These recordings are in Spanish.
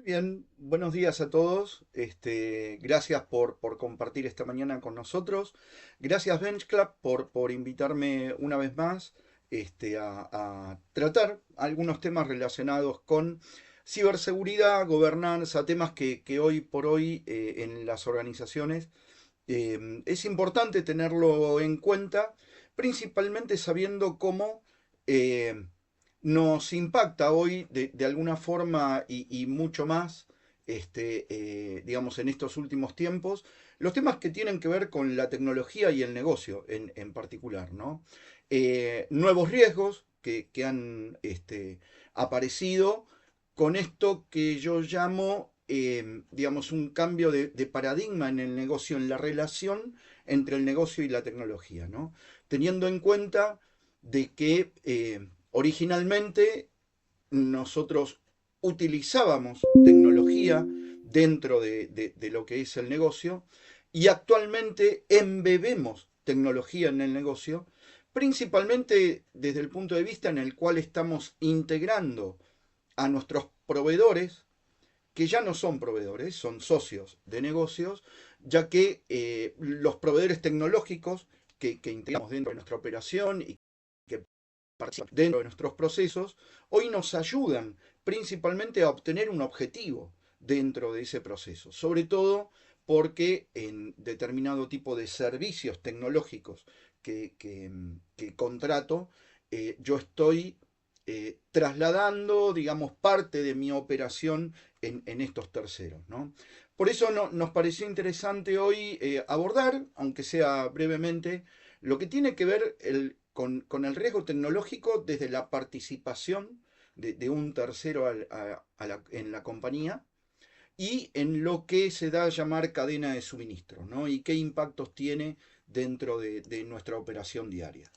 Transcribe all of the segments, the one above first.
Muy bien, buenos días a todos. Gracias por compartir esta mañana con nosotros. Gracias Bench Club por invitarme una vez más a tratar algunos temas relacionados con ciberseguridad, gobernanza, temas que hoy por hoy en las organizaciones es importante tenerlo en cuenta, principalmente sabiendo cómo eh, nos impacta hoy de alguna forma y mucho más, digamos, en estos últimos tiempos, los temas que tienen que ver con la tecnología y el negocio en particular, ¿no? Nuevos riesgos que han aparecido con esto que yo llamo, digamos, un cambio de paradigma en el negocio, en la relación entre el negocio y la tecnología, ¿no? Teniendo en cuenta de que originalmente nosotros utilizábamos tecnología dentro de lo que es el negocio y actualmente embebemos tecnología en el negocio, principalmente desde el punto de vista en el cual estamos integrando a nuestros proveedores, que ya no son proveedores, son socios de negocios, ya que los proveedores tecnológicos que integramos dentro de nuestra operación y que participan dentro de nuestros procesos, hoy nos ayudan principalmente a obtener un objetivo dentro de ese proceso, sobre todo porque en determinado tipo de servicios tecnológicos que contrato, yo estoy trasladando, digamos, parte de mi operación en estos terceros, ¿no? Por eso nos pareció interesante hoy abordar, aunque sea brevemente, lo que tiene que ver con el riesgo tecnológico desde la participación de un tercero en la compañía y en lo que se da a llamar cadena de suministro, ¿no? Y qué impactos tiene dentro de nuestra operación diaria.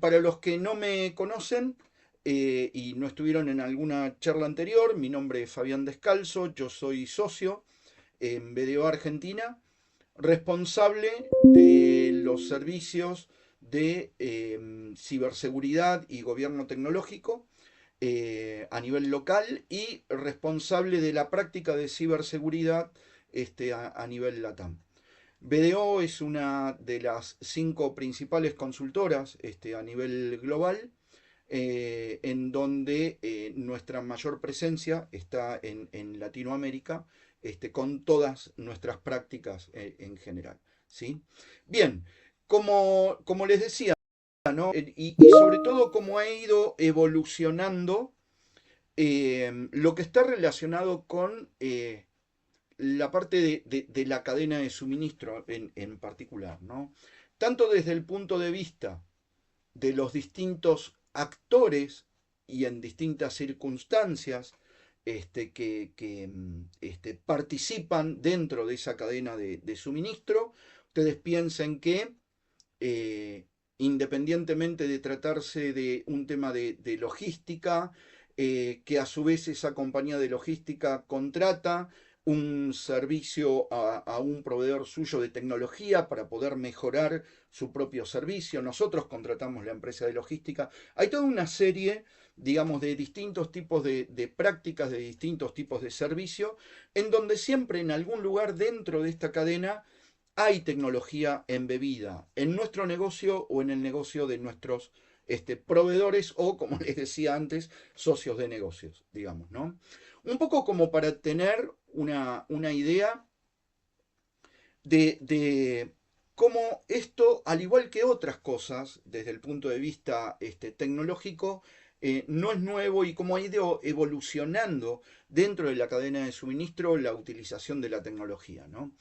Para los que no me conocen y no estuvieron en alguna charla anterior, mi nombre es Fabián Descalzo, yo soy socio en BDO Argentina, responsable de los servicios de ciberseguridad y gobierno tecnológico a nivel local y responsable de la práctica de ciberseguridad a nivel LATAM. BDO es una de las 5 principales consultoras a nivel global, en donde nuestra mayor presencia está en Latinoamérica, con todas nuestras prácticas en general. ¿Sí? Bien, como les decía, ¿no? Y sobre todo cómo ha ido evolucionando lo que está relacionado con la parte de la cadena de suministro en particular, ¿no? Tanto desde el punto de vista de los distintos actores y en distintas circunstancias que participan dentro de esa cadena de suministro. Ustedes piensen que eh, independientemente de tratarse de un tema de logística, que a su vez esa compañía de logística contrata un servicio a un proveedor suyo de tecnología para poder mejorar su propio servicio. Nosotros contratamos la empresa de logística. Hay toda una serie, digamos, de distintos tipos de prácticas, de distintos tipos de servicio, en donde siempre en algún lugar dentro de esta cadena hay tecnología embebida en nuestro negocio o en el negocio de nuestros proveedores o, como les decía antes, socios de negocios, digamos, ¿no? Un poco como para tener una idea de cómo esto, al igual que otras cosas, desde el punto de vista tecnológico, no es nuevo y cómo ha ido evolucionando dentro de la cadena de suministro la utilización de la tecnología, ¿no?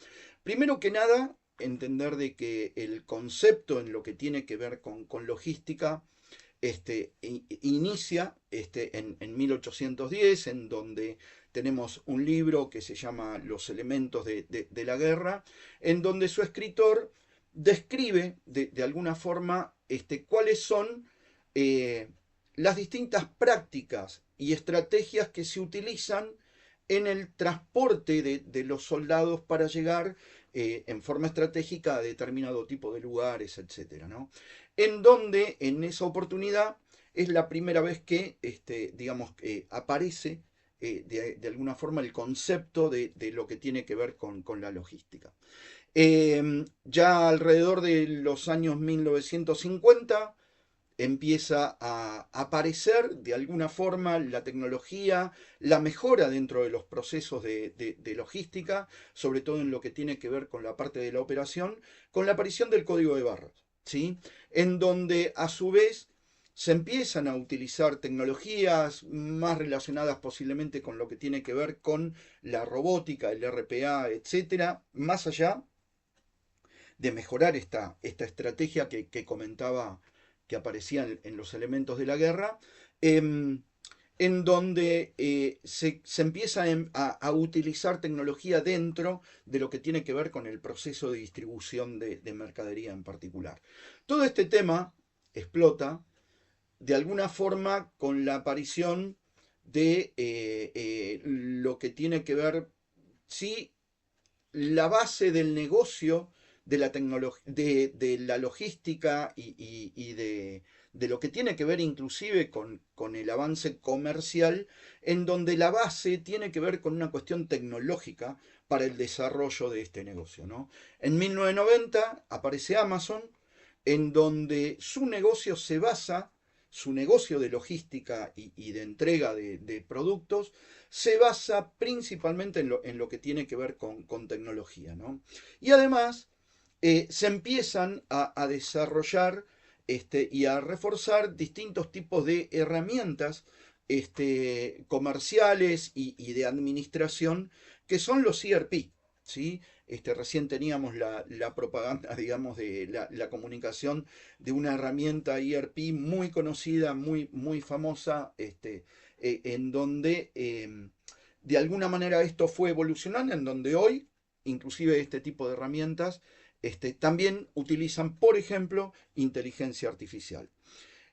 Primero que nada, entender de que el concepto en lo que tiene que ver con logística inicia en 1810, en donde tenemos un libro que se llama Los elementos de la guerra, en donde su escritor describe de alguna forma cuáles son eh, las distintas prácticas y estrategias que se utilizan en el transporte de los soldados para llegar en forma estratégica a determinado tipo de lugares, etcétera, ¿no? En donde en esa oportunidad es la primera vez que, digamos, aparece de alguna forma el concepto de lo que tiene que ver con la logística. Ya alrededor de los años 1950 empieza a aparecer de alguna forma la tecnología, la mejora dentro de los procesos de logística, sobre todo en lo que tiene que ver con la parte de la operación, con la aparición del código de barras, ¿sí? En donde a su vez se empiezan a utilizar tecnologías más relacionadas posiblemente con lo que tiene que ver con la robótica, el RPA, etcétera, más allá de mejorar esta estrategia que comentaba que aparecía en los elementos de la guerra, eh, en donde se empieza a utilizar tecnología dentro de lo que tiene que ver con el proceso de distribución de mercadería en particular. Todo este tema explota de alguna forma con la aparición de lo que tiene que ver, sí, la base del negocio de la, de la logística y de, lo que tiene que ver inclusive con el avance comercial, en donde la base tiene que ver con una cuestión tecnológica para el desarrollo de este negocio, ¿no? En 1990 aparece Amazon, en donde su negocio se basa, su negocio de logística y de entrega de productos, se basa principalmente en lo que tiene que ver con tecnología, ¿no? Y además se empiezan a desarrollar y a reforzar distintos tipos de herramientas comerciales y de administración que son los ERP, ¿sí? Recién teníamos la propaganda, digamos, de la comunicación de una herramienta ERP muy conocida, muy famosa, en donde de alguna manera esto fue evolucionando, en donde hoy, inclusive este tipo de herramientas, también utilizan, por ejemplo, inteligencia artificial.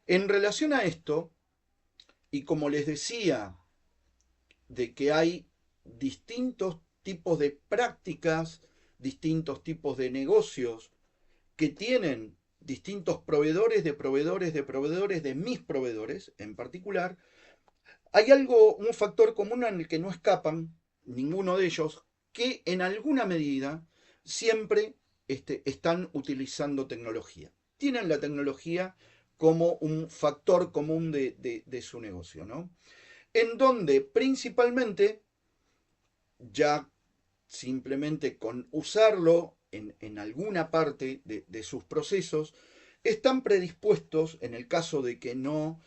En relación a esto, y como les decía, de que hay distintos tipos de prácticas, distintos tipos de negocios que tienen distintos proveedores de proveedores de proveedores de mis proveedores en particular, hay algo, un factor común en el que no escapan ninguno de ellos, que en alguna medida siempre están utilizando tecnología. Tienen la tecnología como un factor común de su negocio, ¿no? En donde principalmente ya simplemente con usarlo en alguna parte de sus procesos, están predispuestos, en el caso de que no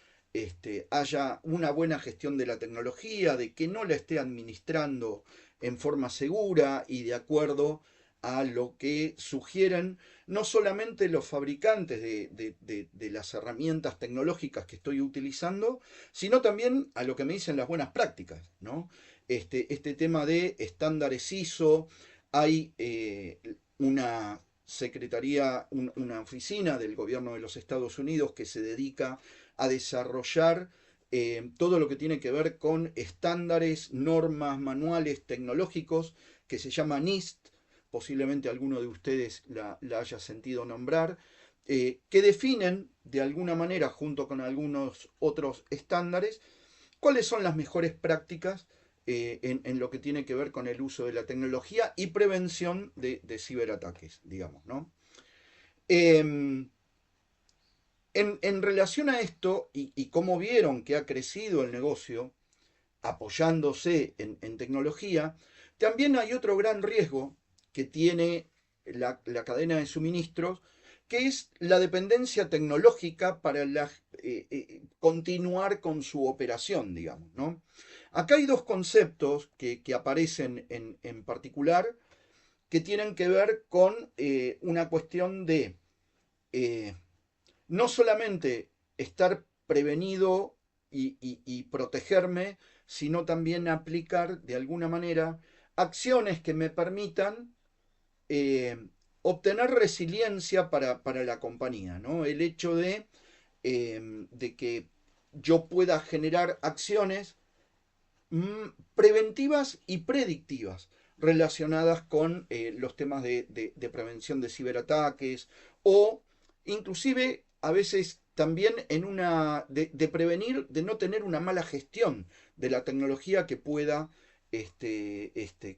haya una buena gestión de la tecnología, de que no la esté administrando en forma segura y de acuerdo a lo que sugieren no solamente los fabricantes de las herramientas tecnológicas que estoy utilizando, sino también a lo que me dicen las buenas prácticas, ¿no? Este tema de estándares ISO, hay una secretaría, una oficina del gobierno de los Estados Unidos que se dedica a desarrollar todo lo que tiene que ver con estándares, normas, manuales tecnológicos, que se llama NIST, posiblemente alguno de ustedes la haya sentido nombrar, que definen de alguna manera, junto con algunos otros estándares, cuáles son las mejores prácticas en lo que tiene que ver con el uso de la tecnología y prevención de ciberataques, digamos, ¿no? En, relación a esto y cómo vieron que ha crecido el negocio apoyándose en tecnología, también hay otro gran riesgo que tiene la cadena de suministros, que es la dependencia tecnológica para continuar con su operación, digamos, ¿no? Acá hay dos conceptos que aparecen en particular que tienen que ver con una cuestión de eh, no solamente estar prevenido y protegerme, sino también aplicar de alguna manera acciones que me permitan eh, obtener resiliencia para la compañía, ¿no? El hecho de que yo pueda generar acciones preventivas y predictivas relacionadas con los temas de prevención de ciberataques o inclusive a veces también en de prevenir, de no tener una mala gestión de la tecnología que pueda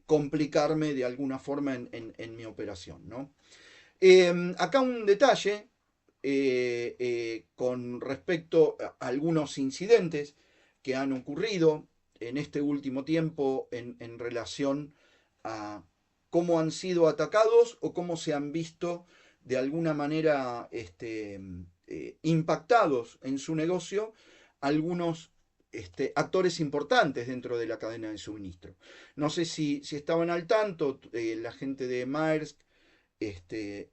complicarme de alguna forma en mi operación, ¿no? Acá un detalle con respecto a algunos incidentes que han ocurrido en este último tiempo en relación a cómo han sido atacados o cómo se han visto de alguna manera impactados en su negocio algunos actores importantes dentro de la cadena de suministro. No sé si estaban al tanto, la gente de Maersk,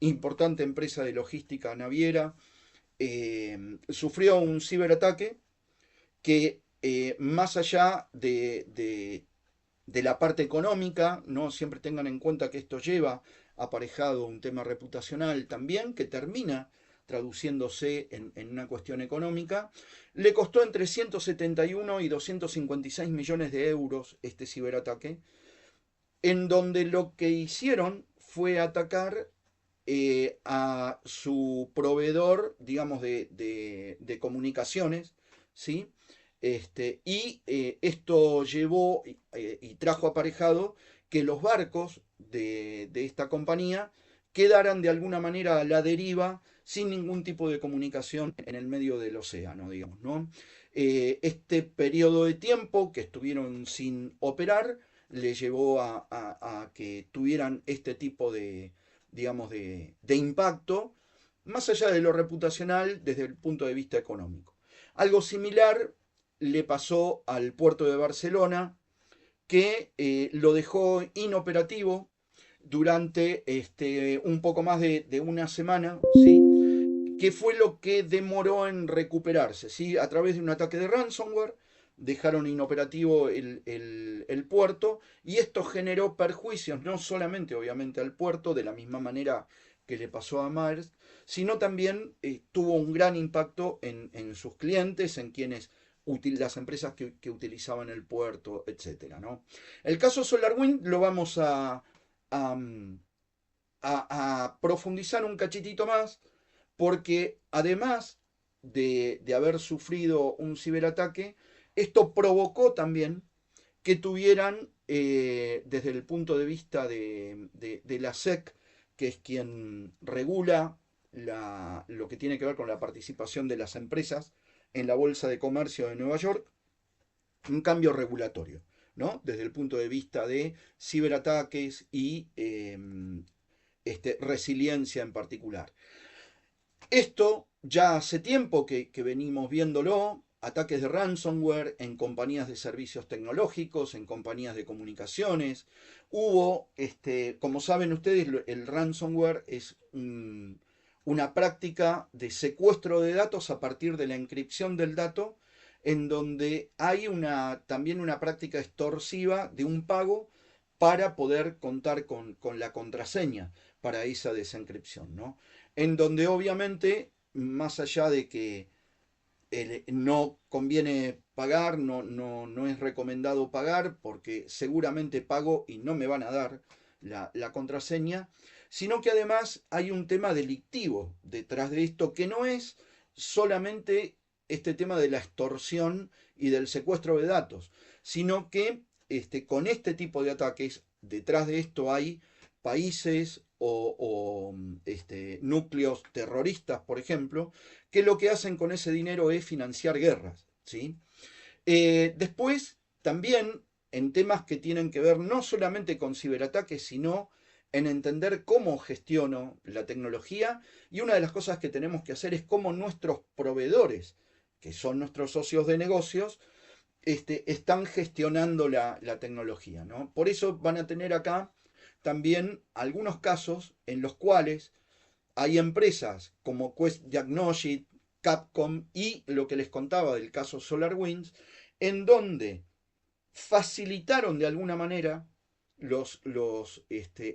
importante empresa de logística naviera, sufrió un ciberataque que más allá de la parte económica, ¿no? Siempre tengan en cuenta que esto lleva aparejado un tema reputacional también, que termina traduciéndose en una cuestión económica, le costó entre 171 y 256 millones de euros este ciberataque, en donde lo que hicieron fue atacar a su proveedor, digamos, de comunicaciones, ¿sí? Esto llevó y trajo aparejado que los barcos de esta compañía quedaran de alguna manera a la deriva sin ningún tipo de comunicación en el medio del océano, digamos, ¿no? Este periodo de tiempo que estuvieron sin operar le llevó a que tuvieran este tipo digamos, de impacto, más allá de lo reputacional desde el punto de vista económico. Algo similar le pasó al puerto de Barcelona, que lo dejó inoperativo durante un poco más de una semana, ¿sí? ¿Qué fue lo que demoró en recuperarse? ¿Sí? A través de un ataque de ransomware dejaron inoperativo el puerto y esto generó perjuicios no solamente obviamente al puerto de la misma manera que le pasó a Maersk, sino también tuvo un gran impacto en sus clientes, en quienes las empresas que utilizaban el puerto, etcétera, ¿no? El caso SolarWind lo vamos a, a profundizar un cachitito más porque además de haber sufrido un ciberataque, esto provocó también que tuvieran, desde el punto de vista de la SEC, que es quien regula lo que tiene que ver con la participación de las empresas en la Bolsa de Comercio de Nueva York, un cambio regulatorio, ¿no? Desde el punto de vista de ciberataques y resiliencia en particular. Esto ya hace tiempo que venimos viéndolo, ataques de ransomware en compañías de servicios tecnológicos, en compañías de comunicaciones. Hubo, como saben ustedes, el ransomware es una práctica de secuestro de datos a partir de la encripción del dato, en donde hay también una práctica extorsiva de un pago para poder contar con la contraseña para esa desencripción, ¿no? En donde obviamente, más allá de que no conviene pagar, no es recomendado pagar, porque seguramente pago y no me van a dar la contraseña, sino que además hay un tema delictivo detrás de esto, que no es solamente este tema de la extorsión y del secuestro de datos, sino que con este tipo de ataques, detrás de esto hay países o núcleos terroristas, por ejemplo, que lo que hacen con ese dinero es financiar guerras, ¿sí? Después, también en temas que tienen que ver no solamente con ciberataques, sino en entender cómo gestiono la tecnología, y una de las cosas que tenemos que hacer es cómo nuestros proveedores, que son nuestros socios de negocios, están gestionando la tecnología, ¿no? Por eso van a tener acá también algunos casos en los cuales hay empresas como Quest Diagnostic, Capcom y lo que les contaba del caso SolarWinds, en donde facilitaron de alguna manera los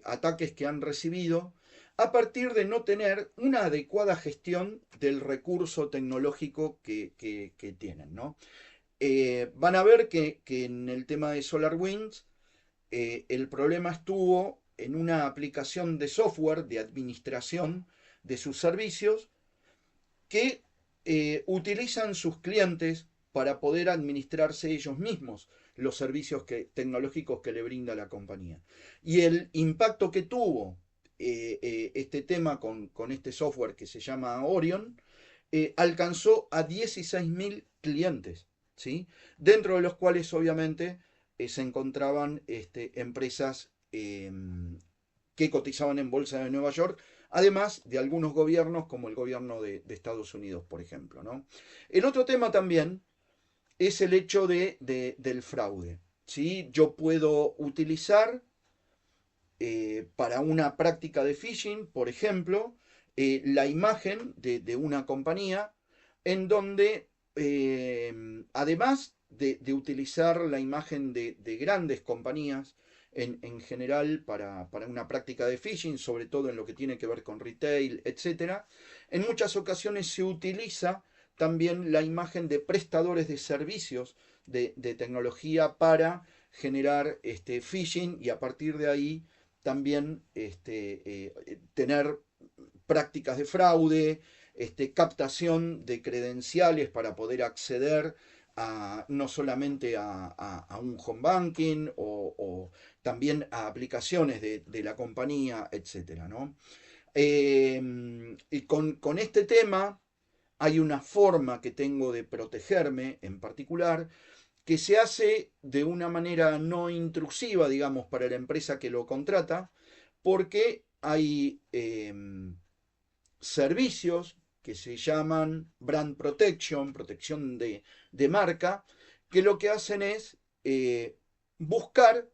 ataques que han recibido a partir de no tener una adecuada gestión del recurso tecnológico que tienen, ¿no? Van a ver que en el tema de SolarWinds el problema estuvo en una aplicación de software de administración de sus servicios que utilizan sus clientes para poder administrarse ellos mismos los servicios tecnológicos que le brinda la compañía. Y el impacto que tuvo este tema con este software que se llama Orion, alcanzó a 16.000 clientes, ¿sí? Dentro de los cuales obviamente se encontraban empresas que cotizaban en bolsa de Nueva York, además de algunos gobiernos como el gobierno de Estados Unidos, por ejemplo, ¿no? El otro tema también es el hecho del fraude, ¿sí? Yo puedo utilizar para una práctica de phishing, por ejemplo, la imagen de una compañía en donde, además de utilizar la imagen de grandes compañías, en general para una práctica de phishing, sobre todo en lo que tiene que ver con retail, etc., en muchas ocasiones se utiliza también la imagen de prestadores de servicios de tecnología para generar phishing y a partir de ahí también tener prácticas de fraude, captación de credenciales para poder acceder no solamente a un home banking o también a aplicaciones de la compañía, etc., ¿no? Y con este tema hay una forma que tengo de protegerme en particular que se hace de una manera no intrusiva, digamos, para la empresa que lo contrata, porque hay servicios que se llaman brand protection, protección de marca, que lo que hacen es buscar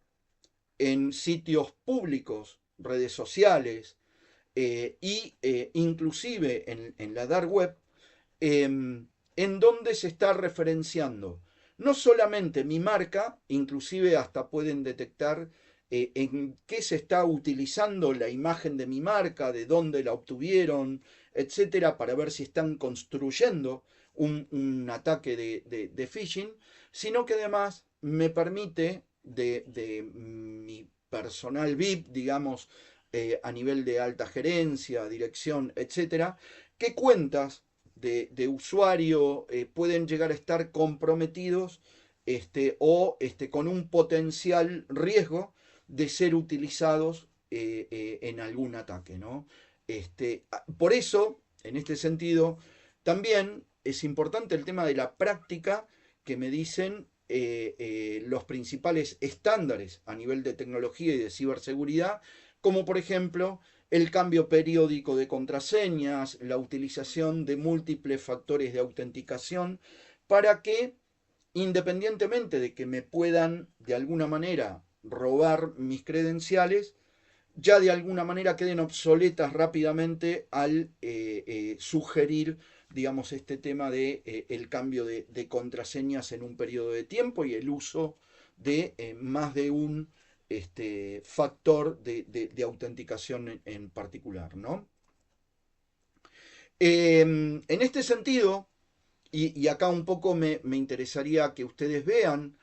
en sitios públicos, redes sociales inclusive en la dark web, en donde se está referenciando no solamente mi marca, inclusive hasta pueden detectar en qué se está utilizando la imagen de mi marca, de dónde la obtuvieron, etcétera, para ver si están construyendo un ataque de phishing, sino que además me permite de mi personal VIP, digamos, a nivel de alta gerencia, dirección, etcétera, qué cuentas de usuario pueden llegar a estar comprometidos o con un potencial riesgo de ser utilizados en algún ataque, ¿no? Por eso, en este sentido, también es importante el tema de la práctica que me dicen los principales estándares a nivel de tecnología y de ciberseguridad, como por ejemplo el cambio periódico de contraseñas, la utilización de múltiples factores de autenticación, para que, independientemente de que me puedan de alguna manera robar mis credenciales, ya de alguna manera queden obsoletas rápidamente al sugerir, digamos, este tema de el cambio de contraseñas en un periodo de tiempo y el uso de más de un factor de autenticación en particular, ¿no? En este sentido, y acá un poco me interesaría que ustedes vean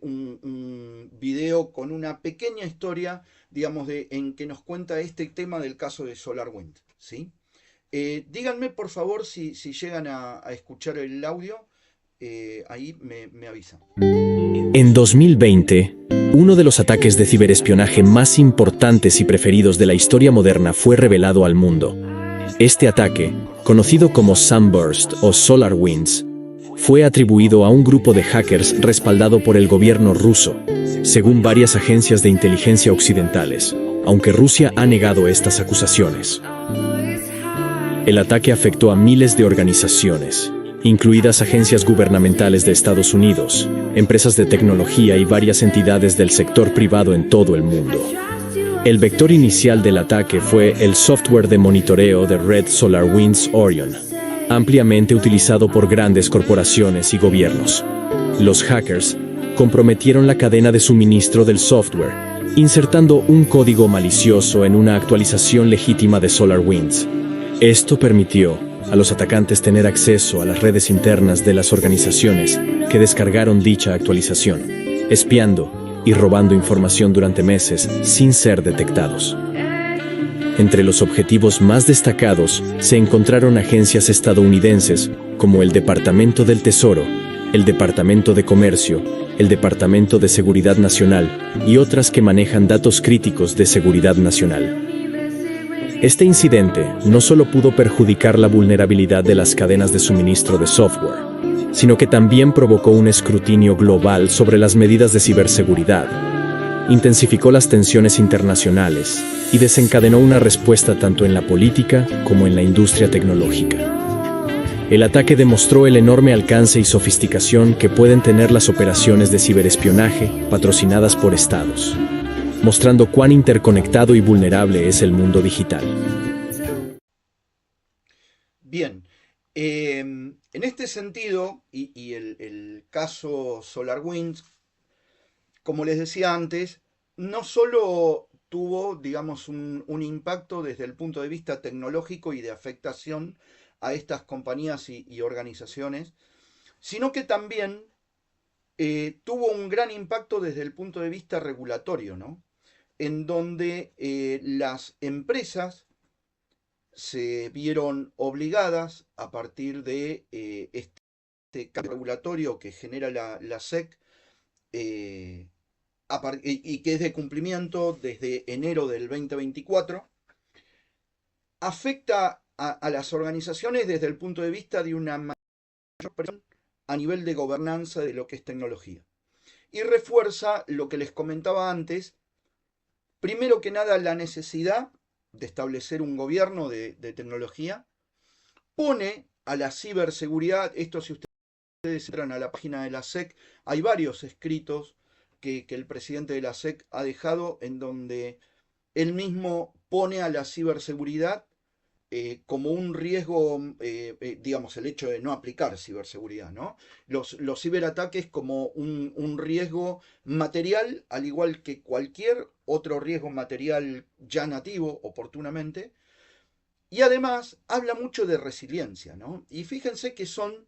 un video con una pequeña historia, digamos, en que nos cuenta este tema del caso de SolarWinds, ¿sí? Díganme, por favor, si llegan a escuchar el audio, ahí me avisan. En 2020, uno de los ataques de ciberespionaje más importantes y preferidos de la historia moderna fue revelado al mundo. Este ataque, conocido como Sunburst o SolarWinds, fue atribuido a un grupo de hackers respaldado por el gobierno ruso, según varias agencias de inteligencia occidentales, aunque Rusia ha negado estas acusaciones. El ataque afectó a miles de organizaciones, incluidas agencias gubernamentales de Estados Unidos, empresas de tecnología y varias entidades del sector privado en todo el mundo. El vector inicial del ataque fue el software de monitoreo de red SolarWinds Orion, ampliamente utilizado por grandes corporaciones y gobiernos. Los hackers comprometieron la cadena de suministro del software, insertando un código malicioso en una actualización legítima de SolarWinds. Esto permitió a los atacantes tener acceso a las redes internas de las organizaciones que descargaron dicha actualización, espiando y robando información durante meses sin ser detectados. Entre los objetivos más destacados se encontraron agencias estadounidenses como el Departamento del Tesoro, el Departamento de Comercio, el Departamento de Seguridad Nacional y otras que manejan datos críticos de seguridad nacional. Este incidente no solo pudo perjudicar la vulnerabilidad de las cadenas de suministro de software, sino que también provocó un escrutinio global sobre las medidas de ciberseguridad, intensificó las tensiones internacionales y desencadenó una respuesta tanto en la política como en la industria tecnológica. El ataque demostró el enorme alcance y sofisticación que pueden tener las operaciones de ciberespionaje patrocinadas por estados, mostrando cuán interconectado y vulnerable es el mundo digital. Bien, en este sentido, y el caso SolarWinds, como les decía antes, no solo tuvo, digamos, un impacto desde el punto de vista tecnológico y de afectación a estas compañías y organizaciones, sino que también tuvo un gran impacto desde el punto de vista regulatorio, ¿no? En donde las empresas se vieron obligadas a partir de este cambio regulatorio que genera la SEC eh, y que es de cumplimiento desde enero del 2024, afecta a las organizaciones desde el punto de vista de una mayor presión a nivel de gobernanza de lo que es tecnología. Y refuerza lo que les comentaba antes, primero que nada la necesidad de establecer un gobierno de tecnología, pone a la ciberseguridad, esto si ustedes entran a la página de la SEC, hay varios escritos que el presidente de la SEC ha dejado en donde él mismo pone a la ciberseguridad como un riesgo, digamos, el hecho de no aplicar ciberseguridad, ¿no? Los ciberataques como un riesgo material, al igual que cualquier otro riesgo material ya nativo, oportunamente. Y además habla mucho de resiliencia, ¿no? Y fíjense que son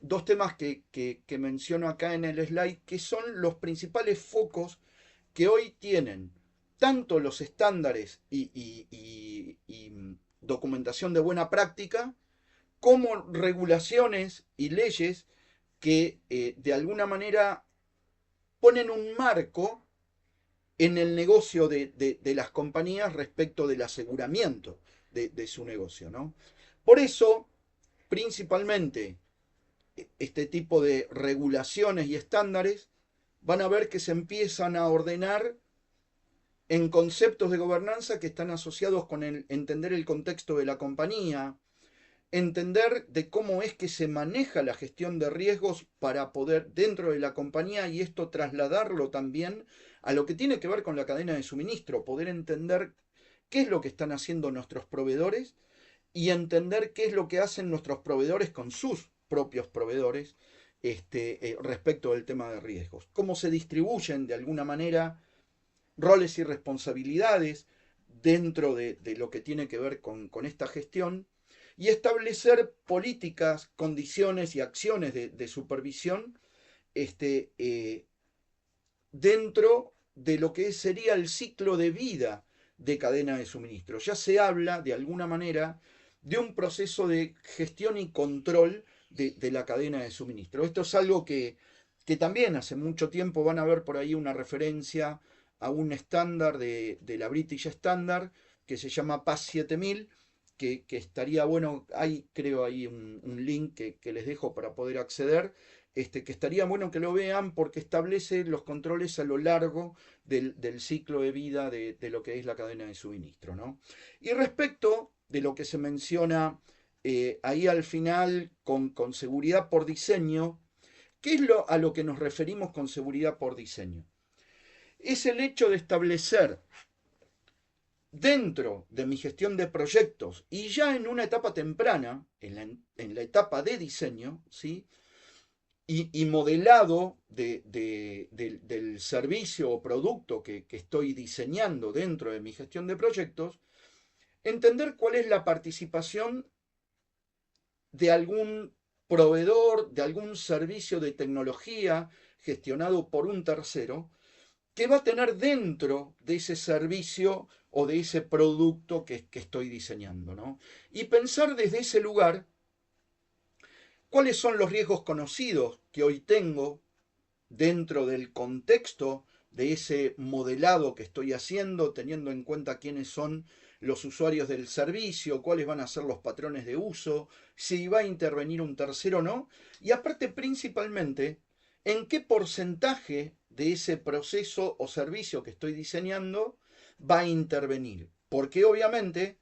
dos temas que menciono acá en el slide, que son los principales focos que hoy tienen tanto los estándares y documentación de buena práctica, como regulaciones y leyes que de alguna manera ponen un marco en el negocio de las compañías respecto del aseguramiento de su negocio, ¿no? Por eso, principalmente, este tipo de regulaciones y estándares van a ver que se empiezan a ordenar en conceptos de gobernanza que están asociados con entender el contexto de la compañía, entender de cómo es que se maneja la gestión de riesgos para poder dentro de la compañía y esto trasladarlo también a lo que tiene que ver con la cadena de suministro, poder entender qué es lo que están haciendo nuestros proveedores y entender qué es lo que hacen nuestros proveedores con sus propios proveedores respecto del tema de riesgos, cómo se distribuyen de alguna manera roles y responsabilidades dentro de lo que tiene que ver con esta gestión y establecer políticas, condiciones y acciones de supervisión dentro de lo que sería el ciclo de vida de cadena de suministro. Ya se habla, de alguna manera, de un proceso de gestión y control de la cadena de suministro. Esto es algo que también hace mucho tiempo van a ver por ahí una referencia a un estándar de la British Standard que se llama PAS 7000, que estaría bueno, hay creo ahí un link que les dejo para poder acceder, que estaría bueno que lo vean porque establece los controles a lo largo del ciclo de vida de lo que es la cadena de suministro, ¿no? Y respecto de lo que se menciona ahí al final con seguridad por diseño, ¿qué es a lo que nos referimos con seguridad por diseño? Es el hecho de establecer dentro de mi gestión de proyectos y ya en una etapa temprana, en la etapa de diseño, ¿sí? Y modelado del servicio o producto que estoy diseñando dentro de mi gestión de proyectos, entender cuál es la participación de algún proveedor, de algún servicio de tecnología gestionado por un tercero, que va a tener dentro de ese servicio o de ese producto que estoy diseñando, ¿no? Y pensar desde ese lugar cuáles son los riesgos conocidos que hoy tengo dentro del contexto de ese modelado que estoy haciendo, teniendo en cuenta quiénes son los usuarios del servicio, cuáles van a ser los patrones de uso, si va a intervenir un tercero o no, y aparte principalmente, en qué porcentaje de ese proceso o servicio que estoy diseñando va a intervenir. Porque obviamente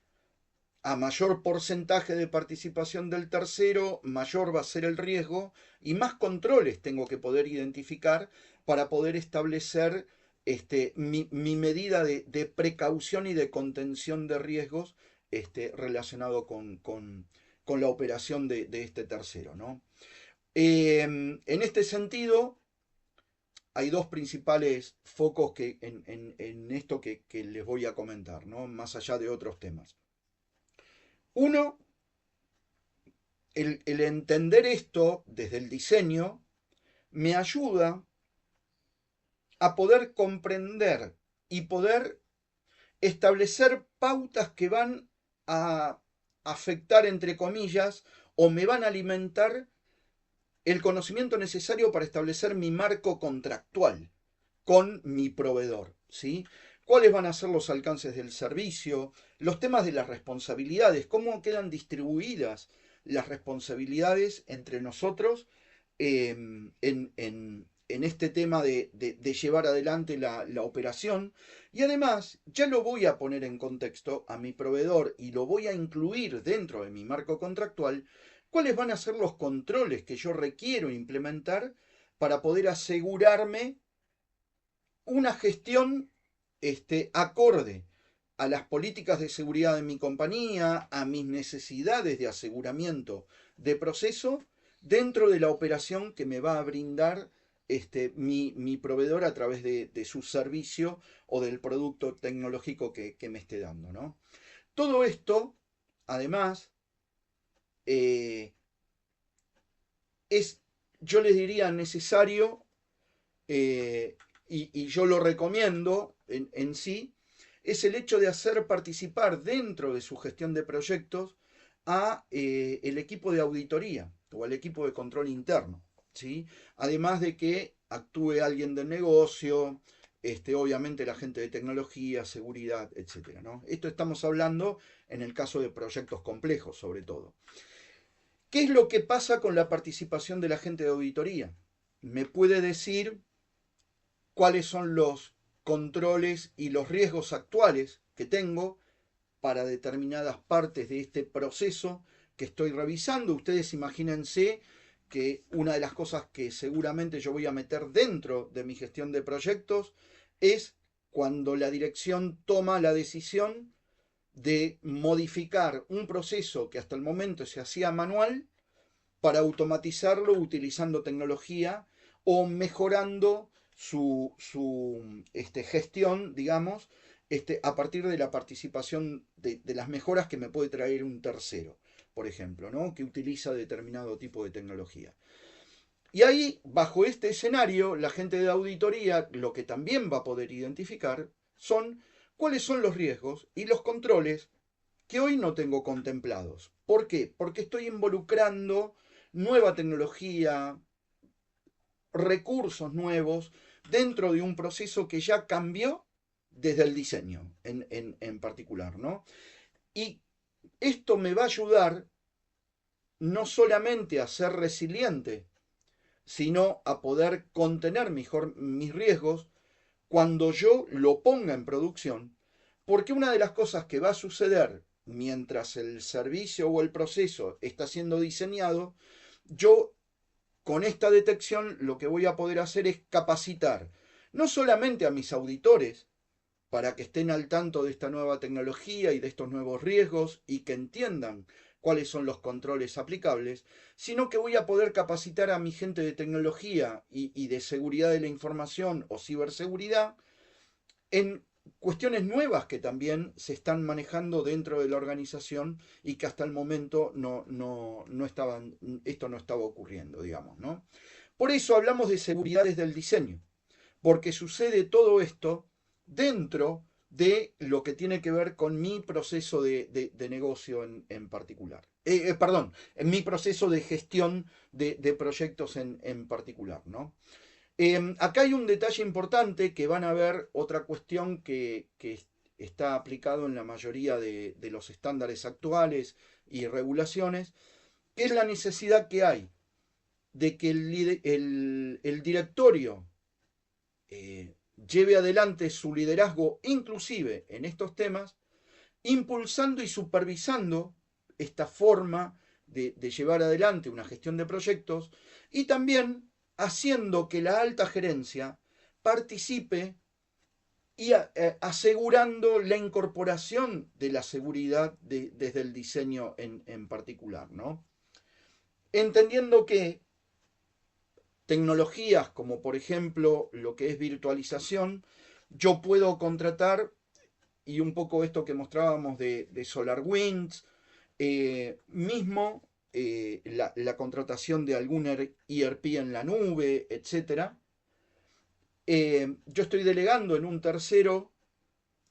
a mayor porcentaje de participación del tercero, mayor va a ser el riesgo y más controles tengo que poder identificar para poder establecer mi medida de precaución y de contención de riesgos relacionado con la operación de este tercero, ¿no? En este sentido, hay dos principales focos en esto que les voy a comentar, ¿no? Más allá de otros temas. Uno, el entender esto desde el diseño me ayuda a poder comprender y poder establecer pautas que van a afectar, entre comillas, o me van a alimentar el conocimiento necesario para establecer mi marco contractual con mi proveedor, ¿sí? ¿Cuáles van a ser los alcances del servicio? Los temas de las responsabilidades, cómo quedan distribuidas las responsabilidades entre nosotros en este tema de llevar adelante la operación. Y además, ya lo voy a poner en contexto a mi proveedor y lo voy a incluir dentro de mi marco contractual, cuáles van a ser los controles que yo requiero implementar para poder asegurarme una gestión acorde a las políticas de seguridad de mi compañía, a mis necesidades de aseguramiento de proceso dentro de la operación que me va a brindar mi proveedor a través de su servicio o del producto tecnológico que me esté dando, ¿no? Todo esto, además, eh, es, yo les diría, necesario y yo lo recomiendo en sí, es el hecho de hacer participar dentro de su gestión de proyectos a el equipo de auditoría o al equipo de control interno, ¿sí? Además de que actúe alguien del negocio, obviamente la gente de tecnología, seguridad, etcétera, ¿no? Esto estamos hablando en el caso de proyectos complejos, sobre todo. ¿Qué es lo que pasa con la participación de la gente de auditoría? ¿Me puede decir cuáles son los controles y los riesgos actuales que tengo para determinadas partes de este proceso que estoy revisando? Ustedes imagínense que una de las cosas que seguramente yo voy a meter dentro de mi gestión de proyectos es cuando la dirección toma la decisión de modificar un proceso que hasta el momento se hacía manual para automatizarlo utilizando tecnología o mejorando su gestión, digamos, a partir de la participación de las mejoras que me puede traer un tercero, por ejemplo, ¿no? Que utiliza determinado tipo de tecnología. Y ahí, bajo este escenario, la gente de auditoría lo que también va a poder identificar son cuáles son los riesgos y los controles que hoy no tengo contemplados. ¿Por qué? Porque estoy involucrando nueva tecnología, recursos nuevos dentro de un proceso que ya cambió desde el diseño en particular, ¿no? Y esto me va a ayudar no solamente a ser resiliente, sino a poder contener mejor mis riesgos cuando yo lo ponga en producción, porque una de las cosas que va a suceder mientras el servicio o el proceso está siendo diseñado, yo con esta detección lo que voy a poder hacer es capacitar no solamente a mis auditores para que estén al tanto de esta nueva tecnología y de estos nuevos riesgos y que entiendan cuáles son los controles aplicables, sino que voy a poder capacitar a mi gente de tecnología y de seguridad de la información o ciberseguridad en cuestiones nuevas que también se están manejando dentro de la organización y que hasta el momento no esto no estaba ocurriendo, digamos, ¿no? Por eso hablamos de seguridad desde el diseño, porque sucede todo esto dentro de lo que tiene que ver con mi proceso de negocio en particular. Perdón, en mi proceso de gestión de proyectos en particular, ¿no? Acá hay un detalle importante que van a ver otra cuestión que está aplicado en la mayoría de los estándares actuales y regulaciones, que es la necesidad que hay de que el directorio lleve adelante su liderazgo, inclusive en estos temas, impulsando y supervisando esta forma de llevar adelante una gestión de proyectos y también haciendo que la alta gerencia participe y asegurando la incorporación de la seguridad desde el diseño en particular, ¿no? Entendiendo que tecnologías como por ejemplo lo que es virtualización, yo puedo contratar, y un poco esto que mostrábamos de SolarWinds, mismo la contratación de algún ERP en la nube, etcétera. Yo estoy delegando en un tercero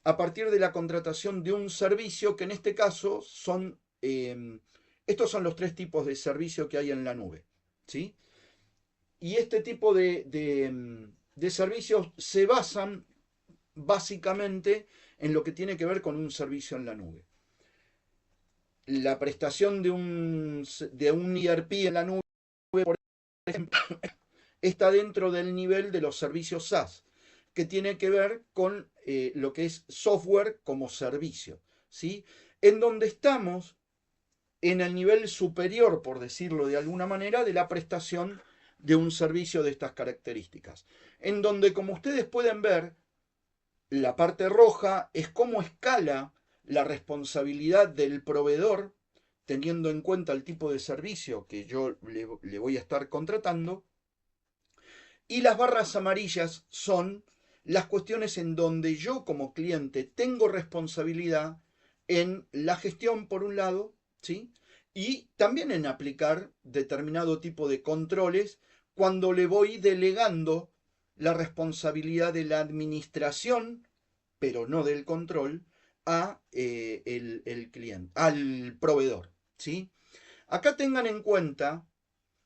a partir de la contratación de un servicio que en este caso son, estos son los tres tipos de servicio que hay en la nube, ¿sí? Y este tipo de servicios se basan básicamente en lo que tiene que ver con un servicio en la nube. La prestación de un ERP en la nube, por ejemplo, está dentro del nivel de los servicios SaaS, que tiene que ver con lo que es software como servicio, ¿sí? En donde estamos en el nivel superior, por decirlo de alguna manera, de la prestación de un servicio de estas características. En donde, como ustedes pueden ver, la parte roja es cómo escala la responsabilidad del proveedor, teniendo en cuenta el tipo de servicio que yo le voy a estar contratando. Y las barras amarillas son las cuestiones en donde yo como cliente tengo responsabilidad en la gestión, por un lado, ¿sí? Y también en aplicar determinado tipo de controles cuando le voy delegando la responsabilidad de la administración, pero no del control, a el cliente, al proveedor, ¿sí? Acá tengan en cuenta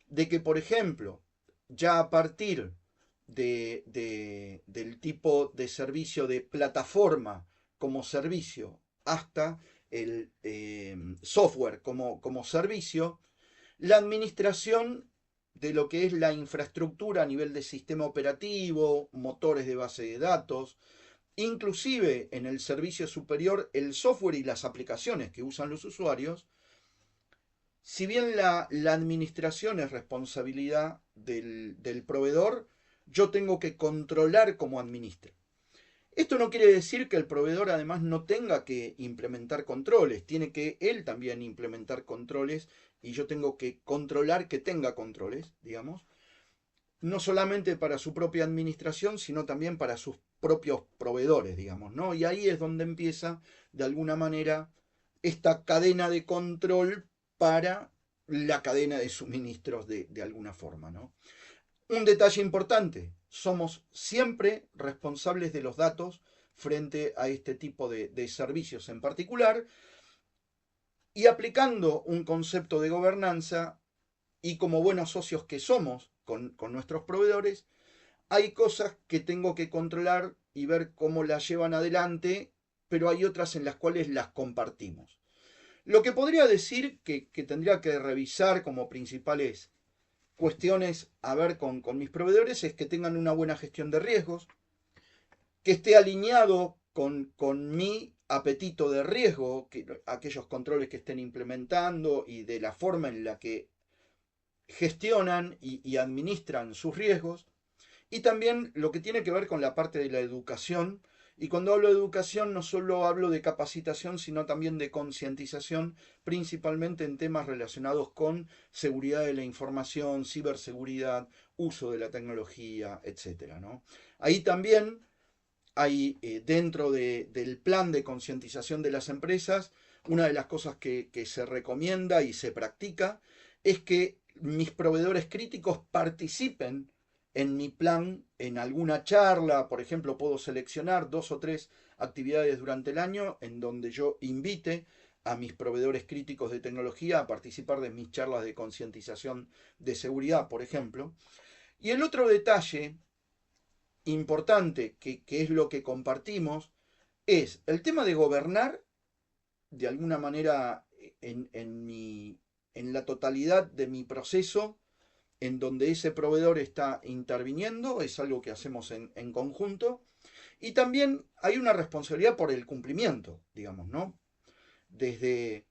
de que, por ejemplo, ya a partir del tipo de servicio de plataforma como servicio hasta el software como servicio, la administración de lo que es la infraestructura a nivel de sistema operativo, motores de base de datos, inclusive en el servicio superior, el software y las aplicaciones que usan los usuarios, si bien la administración es responsabilidad del proveedor, yo tengo que controlar cómo administra. Esto no quiere decir que el proveedor además no tenga que implementar controles, tiene que él también implementar controles y yo tengo que controlar que tenga controles, digamos, no solamente para su propia administración, sino también para sus propios proveedores, digamos, ¿no? Y ahí es donde empieza, de alguna manera, esta cadena de control para la cadena de suministros de alguna forma, ¿no? Un detalle importante, somos siempre responsables de los datos frente a este tipo de servicios en particular y aplicando un concepto de gobernanza y como buenos socios que somos con nuestros proveedores, hay cosas que tengo que controlar y ver cómo las llevan adelante, pero hay otras en las cuales las compartimos. Lo que podría decir que tendría que revisar como principales cuestiones a ver con mis proveedores es que tengan una buena gestión de riesgos, que esté alineado con mi apetito de riesgo, aquellos controles que estén implementando y de la forma en la que gestionan y administran sus riesgos, y también lo que tiene que ver con la parte de la educación. Y cuando hablo de educación no solo hablo de capacitación, sino también de concientización, principalmente en temas relacionados con seguridad de la información, ciberseguridad, uso de la tecnología, etcétera, ¿no? Ahí también hay dentro del plan de concientización de las empresas, una de las cosas que se recomienda y se practica es que mis proveedores críticos participen en mi plan, en alguna charla, por ejemplo, puedo seleccionar 2 o 3 actividades durante el año en donde yo invite a mis proveedores críticos de tecnología a participar de mis charlas de concientización de seguridad, por ejemplo. Y el otro detalle importante, que es lo que compartimos, es el tema de gobernar de alguna manera en la totalidad de mi proceso en donde ese proveedor está interviniendo, es algo que hacemos en conjunto, y también hay una responsabilidad por el cumplimiento, digamos, ¿no? Desde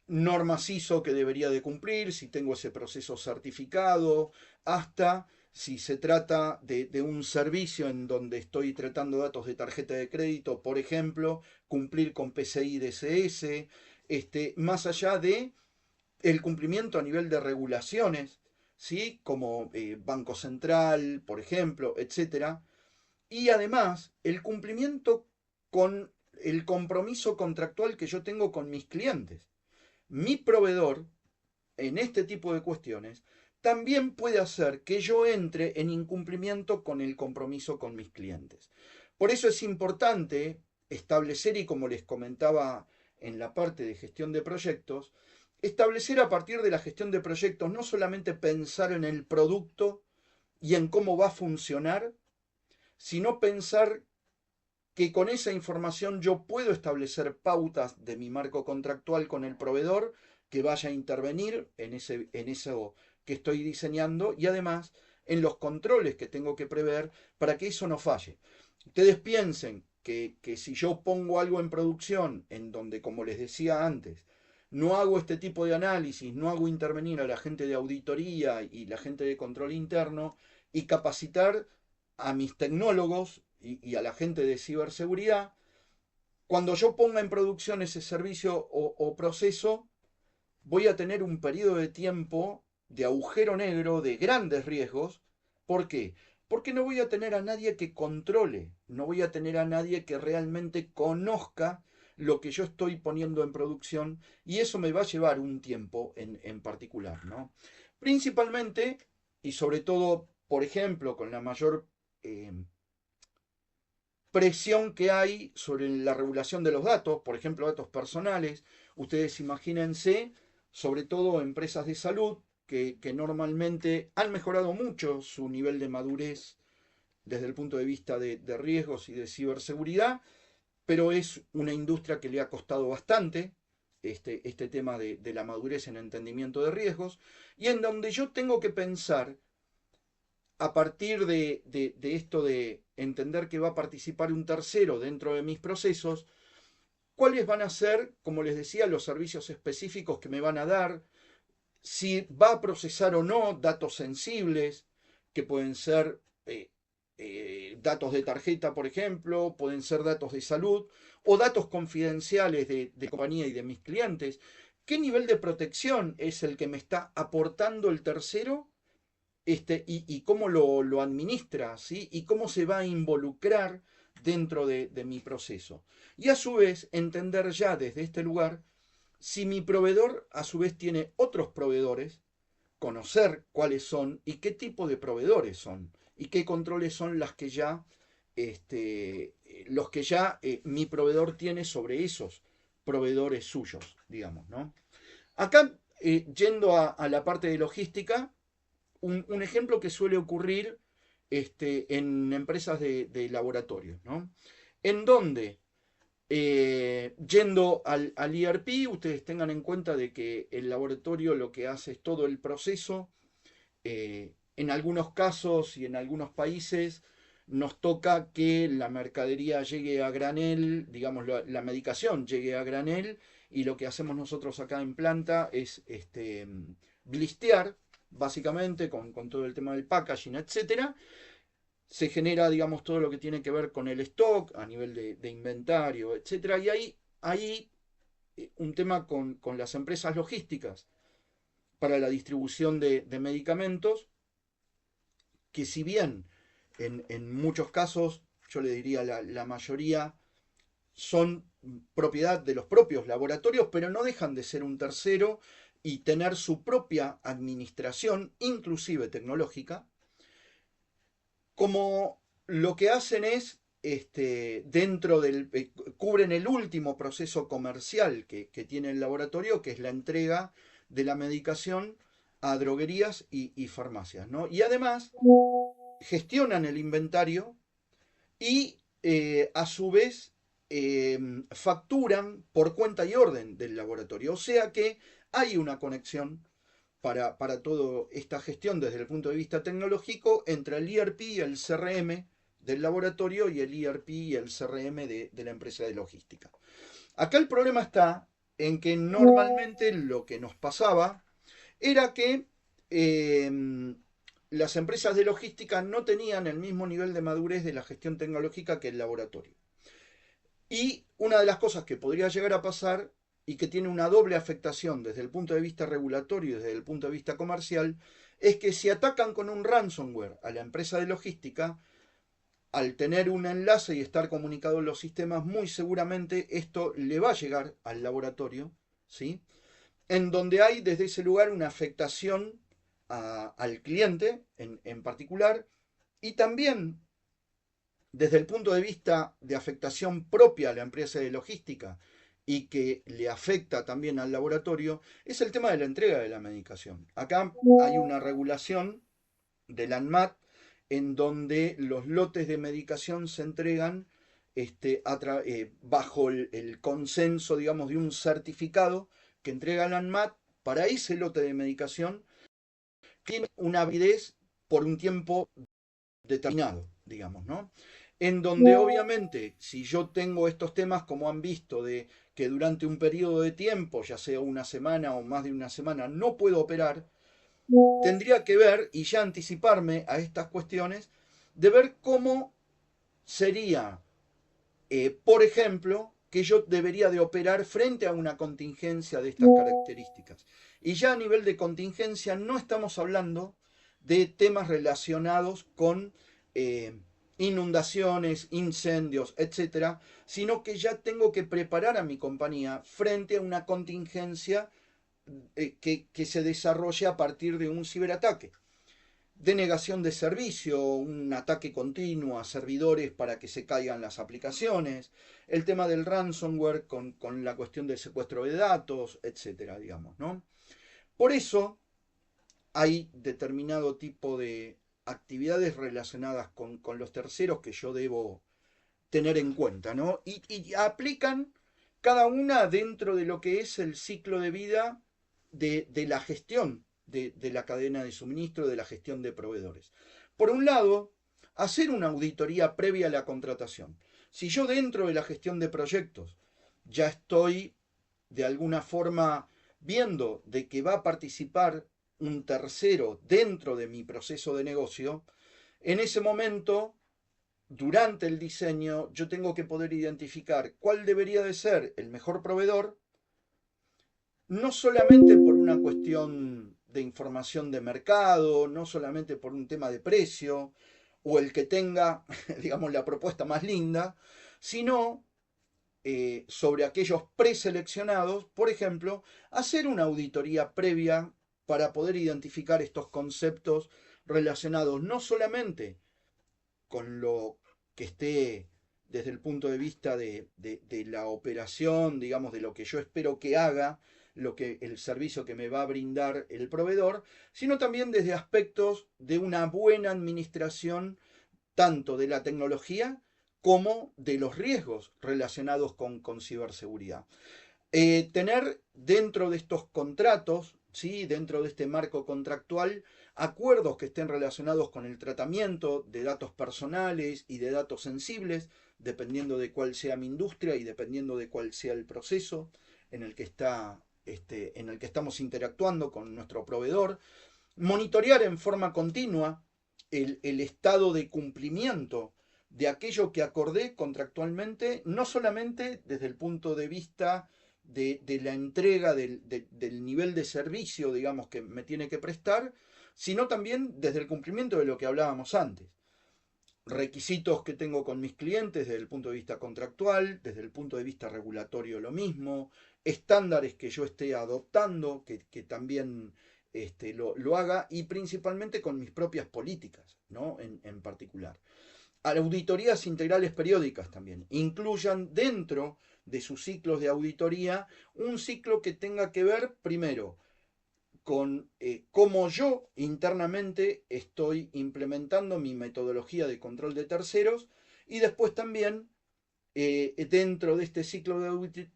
normas ISO que debería de cumplir, si tengo ese proceso certificado, hasta si se trata de un servicio en donde estoy tratando datos de tarjeta de crédito, por ejemplo, cumplir con PCI DSS, más allá de el cumplimiento a nivel de regulaciones, ¿sí? Como Banco Central, por ejemplo, etcétera. Y además, el cumplimiento con el compromiso contractual que yo tengo con mis clientes. Mi proveedor, en este tipo de cuestiones, también puede hacer que yo entre en incumplimiento con el compromiso con mis clientes. Por eso es importante establecer, y como les comentaba en la parte de gestión de proyectos, establecer a partir de la gestión de proyectos no solamente pensar en el producto y en cómo va a funcionar, sino pensar que con esa información yo puedo establecer pautas de mi marco contractual con el proveedor que vaya a intervenir en eso que estoy diseñando y además en los controles que tengo que prever para que eso no falle. Ustedes piensen que si yo pongo algo en producción en donde, como les decía antes, no hago este tipo de análisis, no hago intervenir a la gente de auditoría y la gente de control interno y capacitar a mis tecnólogos y a la gente de ciberseguridad, cuando yo ponga en producción ese servicio o proceso, voy a tener un periodo de tiempo de agujero negro, de grandes riesgos. ¿Por qué? Porque no voy a tener a nadie que controle, no voy a tener a nadie que realmente conozca lo que yo estoy poniendo en producción y eso me va a llevar un tiempo en particular, ¿no? Principalmente y sobre todo, por ejemplo, con la mayor presión que hay sobre la regulación de los datos, por ejemplo, datos personales. Ustedes imagínense, sobre todo empresas de salud, que normalmente han mejorado mucho su nivel de madurez desde el punto de vista de riesgos y de ciberseguridad, pero es una industria que le ha costado bastante este tema de la madurez en entendimiento de riesgos, y en donde yo tengo que pensar a partir de esto de entender que va a participar un tercero dentro de mis procesos, cuáles van a ser, como les decía, los servicios específicos que me van a dar, si va a procesar o no datos sensibles, que pueden ser datos de tarjeta, por ejemplo, pueden ser datos de salud o datos confidenciales de compañía y de mis clientes. ¿Qué nivel de protección es el que me está aportando el tercero y cómo lo administra, ¿sí? Y cómo se va a involucrar dentro de mi proceso? Y a su vez, entender ya desde este lugar si mi proveedor a su vez tiene otros proveedores, conocer cuáles son y qué tipo de proveedores son y qué controles son los que ya mi proveedor tiene sobre esos proveedores suyos, digamos, ¿no? Acá, yendo a la parte de logística, un ejemplo que suele ocurrir en empresas de laboratorios, ¿no? En donde, yendo al ERP, ustedes tengan en cuenta de que el laboratorio lo que hace es todo el proceso. En algunos casos y en algunos países nos toca que la mercadería llegue a granel, digamos, la medicación llegue a granel, y lo que hacemos nosotros acá en planta es blistear básicamente con todo el tema del packaging, etcétera. Se genera, digamos, todo lo que tiene que ver con el stock a nivel de inventario, etcétera. Y ahí un tema con las empresas logísticas para la distribución de medicamentos, que si bien en muchos casos, yo le diría la mayoría, son propiedad de los propios laboratorios, pero no dejan de ser un tercero y tener su propia administración, inclusive tecnológica. como lo que hacen es, dentro del, cubren el último proceso comercial que tiene el laboratorio, que es la entrega de la medicación a droguerías y farmacias, ¿no? Y además gestionan el inventario y a su vez facturan por cuenta y orden del laboratorio. O sea que hay una conexión para toda esta gestión desde el punto de vista tecnológico entre el ERP y el CRM del laboratorio y el ERP y el CRM de la empresa de logística. Acá el problema está en que normalmente lo que nos pasaba era que las empresas de logística no tenían el mismo nivel de madurez de la gestión tecnológica que el laboratorio. Y una de las cosas que podría llegar a pasar y que tiene una doble afectación desde el punto de vista regulatorio y desde el punto de vista comercial es que si atacan con un ransomware a la empresa de logística, al tener un enlace y estar comunicado en los sistemas, muy seguramente esto le va a llegar al laboratorio, ¿sí? En donde hay desde ese lugar una afectación al cliente en particular y también desde el punto de vista de afectación propia a la empresa de logística y que le afecta también al laboratorio, es el tema de la entrega de la medicación. Acá hay una regulación del ANMAT en donde los lotes de medicación se entregan bajo el consenso, digamos, de un certificado que entrega el ANMAT para ese lote de medicación, tiene una validez por un tiempo determinado, digamos, ¿no? En donde obviamente, si yo tengo estos temas, como han visto, de que durante un periodo de tiempo, ya sea una semana o más de una semana, no puedo operar, tendría que ver y ya anticiparme a estas cuestiones de ver cómo sería, por ejemplo, que yo debería de operar frente a una contingencia de estas características. Y ya a nivel de contingencia no estamos hablando de temas relacionados con inundaciones, incendios, etcétera, sino que ya tengo que preparar a mi compañía frente a una contingencia que se desarrolle a partir de un ciberataque. Denegación de servicio, un ataque continuo a servidores para que se caigan las aplicaciones, el tema del ransomware con la cuestión del secuestro de datos, etcétera, digamos, ¿no? Por eso hay determinado tipo de actividades relacionadas con los terceros que yo debo tener en cuenta, ¿no? Y aplican cada una dentro de lo que es el ciclo de vida de la gestión de la cadena de suministro, de la gestión de proveedores. Por un lado, hacer una auditoría previa a la contratación. Si yo dentro de la gestión de proyectos ya estoy de alguna forma viendo de que va a participar un tercero dentro de mi proceso de negocio, en ese momento durante el diseño yo tengo que poder identificar cuál debería de ser el mejor proveedor, no solamente por una cuestión de información de mercado, no solamente por un tema de precio, o el que tenga, digamos, la propuesta más linda, sino sobre aquellos preseleccionados, por ejemplo, hacer una auditoría previa para poder identificar estos conceptos relacionados no solamente con lo que esté desde el punto de vista de la operación, digamos, de lo que yo espero que haga, lo que el servicio que me va a brindar el proveedor, sino también desde aspectos de una buena administración tanto de la tecnología como de los riesgos relacionados con ciberseguridad. Tener dentro de estos contratos, ¿sí? Dentro de este marco contractual, acuerdos que estén relacionados con el tratamiento de datos personales y de datos sensibles, dependiendo de cuál sea mi industria y dependiendo de cuál sea el proceso en el que en el que estamos interactuando con nuestro proveedor. Monitorear en forma continua el estado de cumplimiento de aquello que acordé contractualmente, no solamente desde el punto de vista de la entrega del nivel de servicio, digamos, que me tiene que prestar, sino también desde el cumplimiento de lo que hablábamos antes. Requisitos que tengo con mis clientes desde el punto de vista contractual, desde el punto de vista regulatorio lo mismo, estándares que yo esté adoptando, que también lo haga, y principalmente con mis propias políticas, ¿no? En particular. Auditorías integrales periódicas también incluyan dentro de sus ciclos de auditoría un ciclo que tenga que ver primero con cómo yo internamente estoy implementando mi metodología de control de terceros, y después también dentro de este ciclo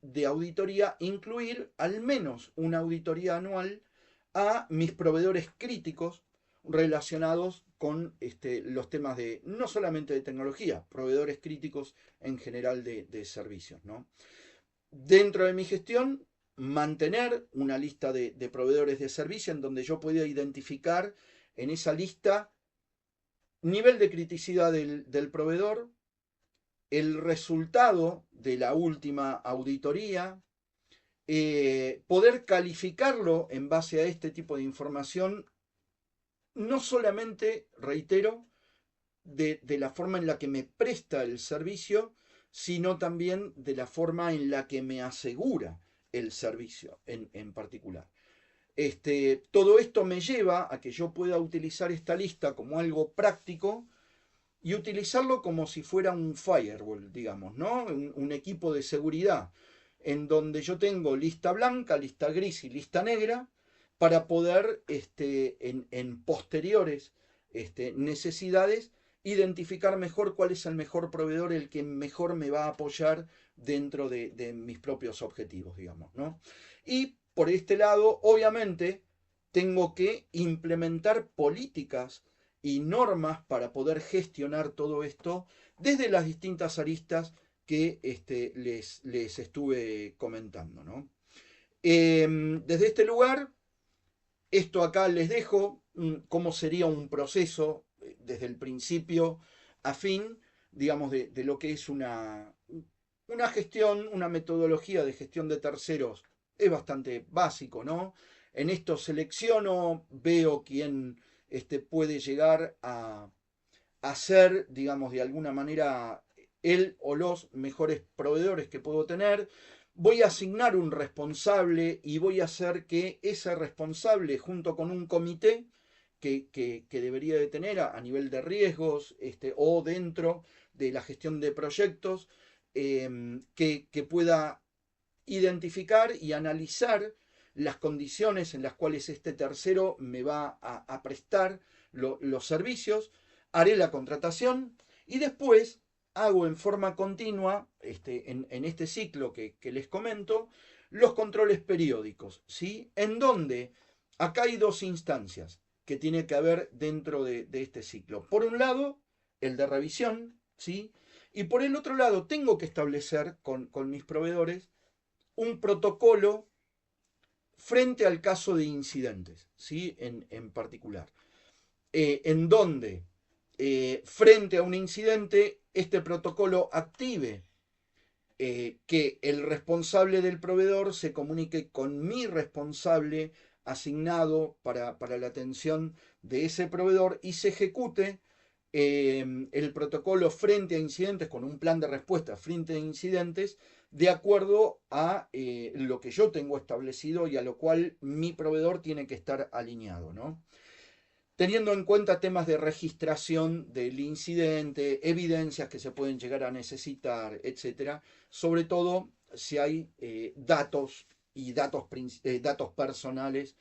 de auditoría incluir al menos una auditoría anual a mis proveedores críticos relacionados con los temas de no solamente de tecnología, proveedores críticos en general de servicios, ¿no? Dentro de mi gestión, mantener una lista de proveedores de servicio en donde yo pueda identificar en esa lista nivel de criticidad del proveedor, el resultado de la última auditoría, poder calificarlo en base a este tipo de información, no solamente, reitero, de la forma en la que me presta el servicio, sino también de la forma en la que me asegura el servicio en particular. Todo esto me lleva a que yo pueda utilizar esta lista como algo práctico y utilizarlo como si fuera un firewall, digamos, ¿no? Un equipo de seguridad en donde yo tengo lista blanca, lista gris y lista negra para poder en posteriores necesidades identificar mejor cuál es el mejor proveedor, el que mejor me va a apoyar dentro de mis propios objetivos, digamos, ¿no? Y por este lado, obviamente, tengo que implementar políticas y normas para poder gestionar todo esto desde las distintas aristas que les estuve comentando, ¿no? Desde este lugar, esto acá les dejo cómo sería un proceso desde el principio a fin, digamos, de lo que es una gestión, una metodología de gestión de terceros. Es bastante básico, ¿no? En esto selecciono, veo quién puede llegar a ser, digamos, de alguna manera el o los mejores proveedores que puedo tener. Voy a asignar un responsable y voy a hacer que ese responsable, junto con un comité que debería de tener a nivel de riesgos o dentro de la gestión de proyectos, que pueda identificar y analizar las condiciones en las cuales este tercero me va a prestar los servicios, haré la contratación y después hago en forma continua, en este ciclo que les comento, los controles periódicos, ¿sí? En donde acá hay dos instancias que tiene que haber dentro de este ciclo. Por un lado, el de revisión, ¿sí? Y por el otro lado, tengo que establecer con mis proveedores un protocolo frente al caso de incidentes, ¿sí? En particular. En donde, frente a un incidente, este protocolo active que el responsable del proveedor se comunique con mi responsable asignado para la atención de ese proveedor y se ejecute el protocolo frente a incidentes con un plan de respuesta frente a incidentes de acuerdo a lo que yo tengo establecido y a lo cual mi proveedor tiene que estar alineado, ¿no? Teniendo en cuenta temas de registración del incidente, evidencias que se pueden llegar a necesitar, etcétera, sobre todo si hay datos y datos personales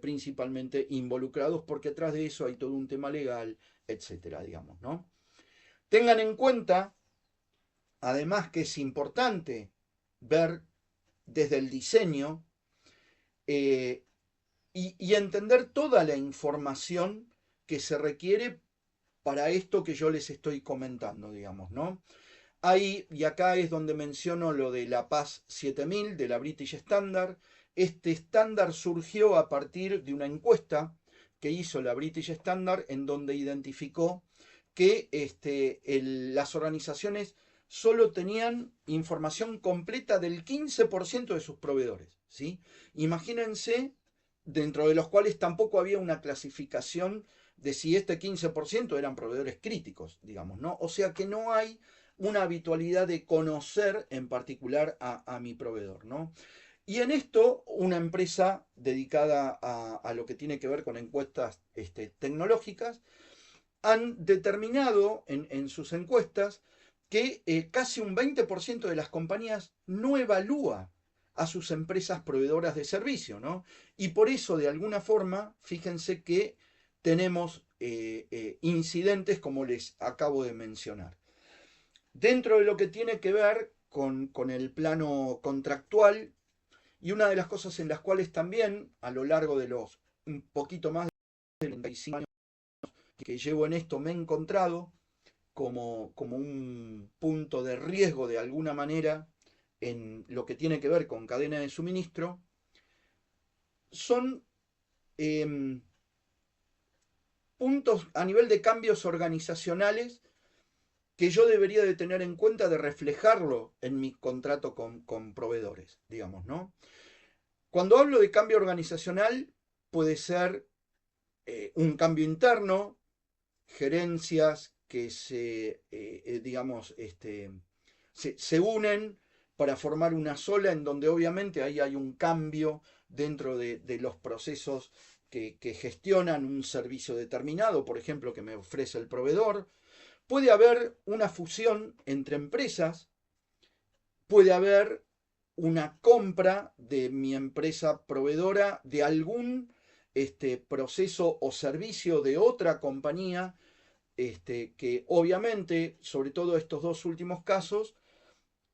principalmente involucrados, porque atrás de eso hay todo un tema legal, etcétera, digamos, ¿no? Tengan en cuenta, además, que es importante ver desde el diseño eh, y entender toda la información que se requiere para esto que yo les estoy comentando, digamos, ¿no? Ahí, y acá es donde menciono lo de la PAS 7000, de la British Standard. Este estándar surgió a partir de una encuesta que hizo la British Standard en donde identificó que las organizaciones solo tenían información completa del 15% de sus proveedores, ¿sí? Imagínense, dentro de los cuales tampoco había una clasificación de si este 15% eran proveedores críticos, digamos, ¿no? O sea que no hay una habitualidad de conocer en particular a mi proveedor, ¿no? Y en esto, una empresa dedicada a lo que tiene que ver con encuestas tecnológicas han determinado en sus encuestas que casi un 20% de las compañías no evalúa a sus empresas proveedoras de servicio, ¿no? Y por eso, de alguna forma, fíjense que tenemos incidentes como les acabo de mencionar. Dentro de lo que tiene que ver con el plano contractual, y una de las cosas en las cuales también, a lo largo de los un poquito más de 35 años que llevo en esto, me he encontrado como un punto de riesgo de alguna manera en lo que tiene que ver con cadena de suministro, son eh, puntos a nivel de cambios organizacionales que yo debería de tener en cuenta de reflejarlo en mi contrato con proveedores, digamos, ¿no? Cuando hablo de cambio organizacional, puede ser un cambio interno, gerencias que digamos, se unen para formar una sola, en donde obviamente ahí hay un cambio dentro de los procesos que gestionan un servicio determinado, por ejemplo, que me ofrece el proveedor. Puede haber una fusión entre empresas, puede haber una compra de mi empresa proveedora de algún proceso o servicio de otra compañía, que obviamente, sobre todo estos dos últimos casos,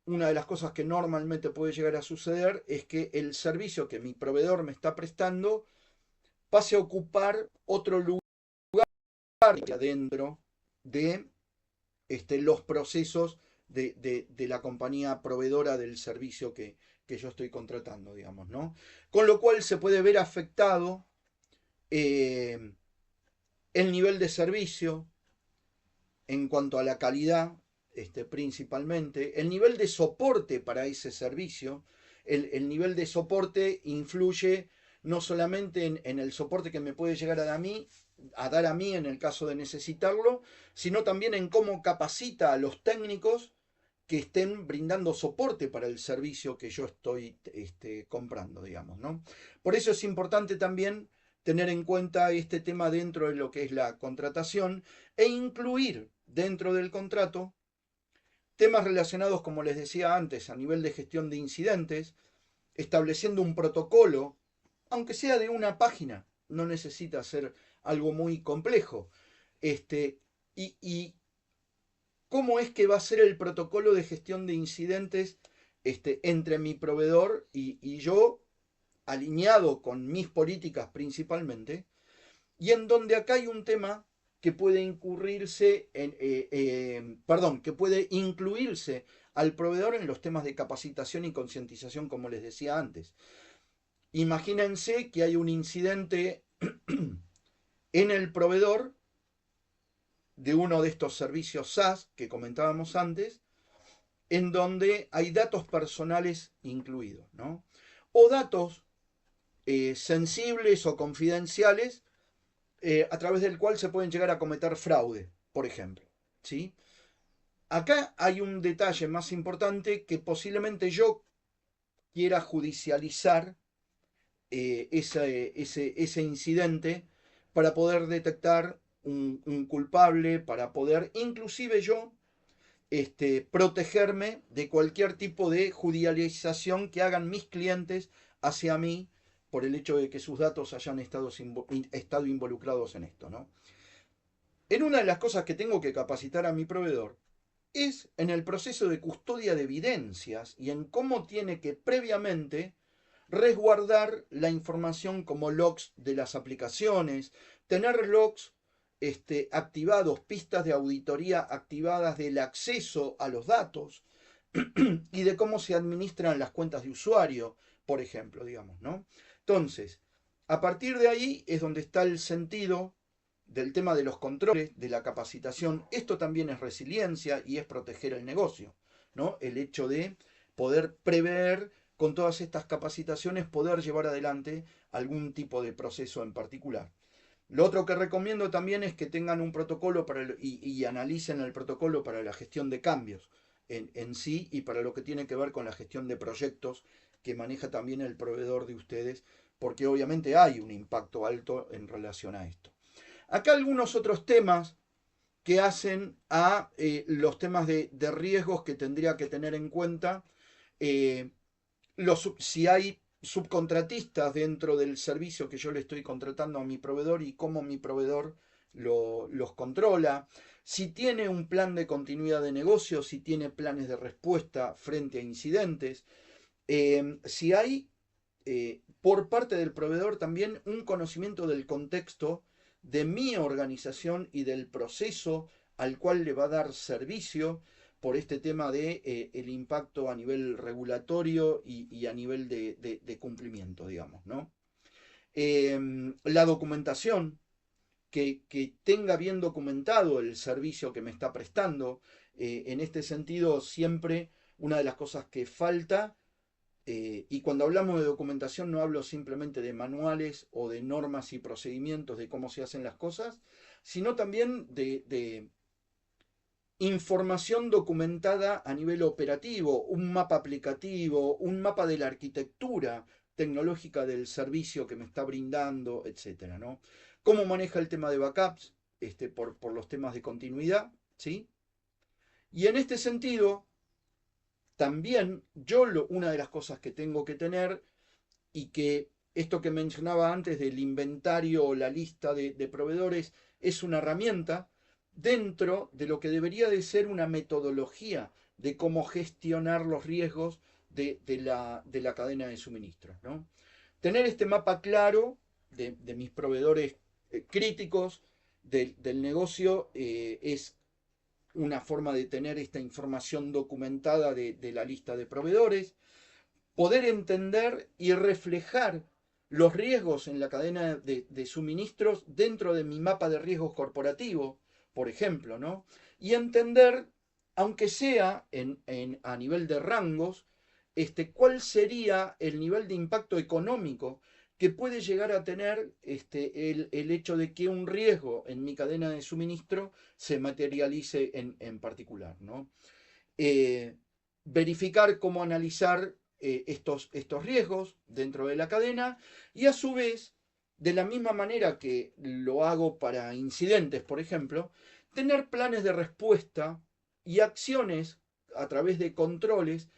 una de las cosas que normalmente puede llegar a suceder es que el servicio que mi proveedor me está prestando pase a ocupar otro lugar dentro de los procesos de la compañía proveedora del servicio que yo estoy contratando, digamos, ¿no? Con lo cual se puede ver afectado eh, el nivel de servicio en cuanto a la calidad, principalmente, el nivel de soporte para ese servicio. El nivel de soporte influye no solamente en el soporte que me puede llegar a dar a mí en el caso de necesitarlo, sino también en cómo capacita a los técnicos que estén brindando soporte para el servicio que yo estoy comprando, digamos, ¿no? Por eso es importante también tener en cuenta este tema dentro de lo que es la contratación e incluir dentro del contrato temas relacionados, como les decía antes, a nivel de gestión de incidentes, estableciendo un protocolo, aunque sea de una página, no necesita ser algo muy complejo. Y cómo es que va a ser el protocolo de gestión de incidentes entre mi proveedor y yo, alineado con mis políticas principalmente, y en donde acá hay un tema que puede que puede incluirse al proveedor en los temas de capacitación y concientización, como les decía antes. Imagínense que hay un incidente en el proveedor de uno de estos servicios SaaS que comentábamos antes, en donde hay datos personales incluidos, ¿no? O datos sensibles o confidenciales a través del cual se pueden llegar a cometer fraude, por ejemplo, ¿sí? Acá hay un detalle más importante que posiblemente yo quiera judicializar ese incidente para poder detectar un culpable, para poder inclusive yo protegerme de cualquier tipo de judicialización que hagan mis clientes hacia mí por el hecho de que sus datos hayan estado involucrados en esto, ¿no? En una de las cosas que tengo que capacitar a mi proveedor es en el proceso de custodia de evidencias y en cómo tiene que previamente resguardar la información como logs de las aplicaciones, tener logs activados, pistas de auditoría activadas del acceso a los datos y de cómo se administran las cuentas de usuario, por ejemplo, digamos, ¿no? Entonces, a partir de ahí es donde está el sentido del tema de los controles, de la capacitación. Esto también es resiliencia y es proteger el negocio, ¿no? El hecho de poder prever con todas estas capacitaciones, poder llevar adelante algún tipo de proceso en particular. Lo otro que recomiendo también es que tengan un protocolo y analicen el protocolo para la gestión de cambios en sí y para lo que tiene que ver con la gestión de proyectos que maneja también el proveedor de ustedes, porque obviamente hay un impacto alto en relación a esto. Acá algunos otros temas que hacen a los temas de riesgos que tendría que tener en cuenta. Si hay subcontratistas dentro del servicio que yo le estoy contratando a mi proveedor y cómo mi proveedor los controla, si tiene un plan de continuidad de negocio, si tiene planes de respuesta frente a incidentes, si hay por parte del proveedor también un conocimiento del contexto de mi organización y del proceso al cual le va a dar servicio por este tema de el impacto a nivel regulatorio y a nivel de cumplimiento, digamos, ¿no? La documentación, que tenga bien documentado el servicio que me está prestando. En este sentido, siempre una de las cosas que falta, y cuando hablamos de documentación no hablo simplemente de manuales o de normas y procedimientos de cómo se hacen las cosas, sino también de información documentada a nivel operativo, un mapa aplicativo, un mapa de la arquitectura tecnológica del servicio que me está brindando, etcétera, ¿no? Cómo maneja el tema de backups, por los temas de continuidad, ¿sí? Y en este sentido, también una de las cosas que tengo que tener, y que esto que mencionaba antes del inventario o la lista de proveedores es una herramienta dentro de lo que debería de ser una metodología de cómo gestionar los riesgos de la cadena de suministros, ¿no? Tener este mapa claro de mis proveedores críticos del negocio es una forma de tener esta información documentada de la lista de proveedores, poder entender y reflejar los riesgos en la cadena de suministros dentro de mi mapa de riesgos corporativo, por ejemplo, ¿no? Y entender, aunque sea a nivel de rangos, cuál sería el nivel de impacto económico que puede llegar a tener el hecho de que un riesgo en mi cadena de suministro se materialice en particular, ¿no? Verificar cómo analizar estos riesgos dentro de la cadena y a su vez, de la misma manera que lo hago para incidentes, por ejemplo, tener planes de respuesta y acciones a través de controles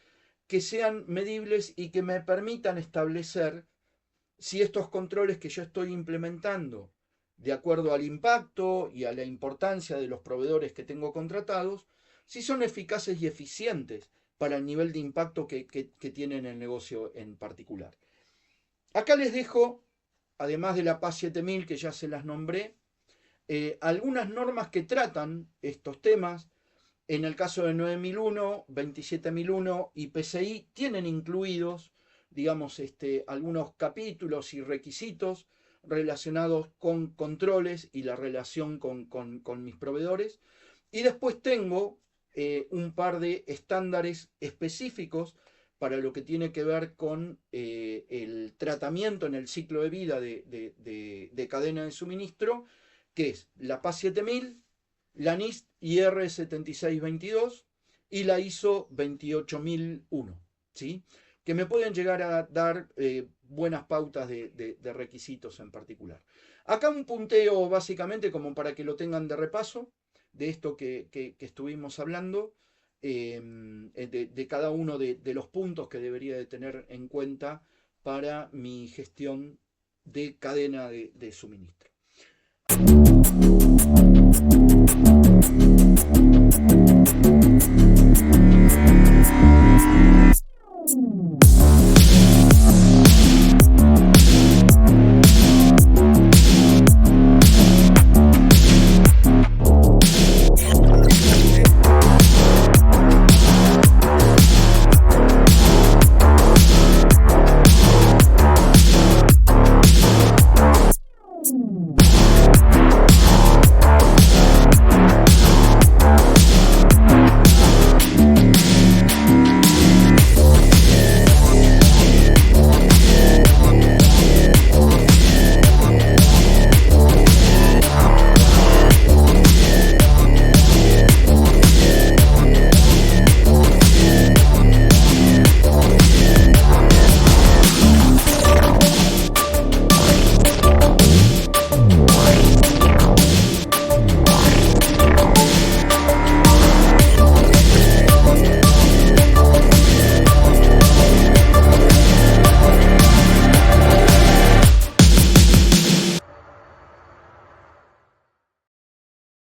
que sean medibles y que me permitan establecer si estos controles que yo estoy implementando, de acuerdo al impacto y a la importancia de los proveedores que tengo contratados, si son eficaces y eficientes para el nivel de impacto que tienen el negocio en particular. Acá les dejo, además de la PAS 7000 que ya se las nombré, algunas normas que tratan estos temas. En el caso de 9001, 27001 y PCI tienen incluidos, digamos, algunos capítulos y requisitos relacionados con controles y la relación con mis proveedores. Y después tengo un par de estándares específicos para lo que tiene que ver con el tratamiento en el ciclo de vida de cadena de suministro, que es la PAS 7000, la NIST IR 7622 y la ISO 28001, ¿sí? Que me pueden llegar a dar buenas pautas de requisitos en particular. Acá un punteo básicamente como para que lo tengan de repaso de esto que estuvimos hablando, de cada uno de los puntos que debería de tener en cuenta para mi gestión de cadena de suministro.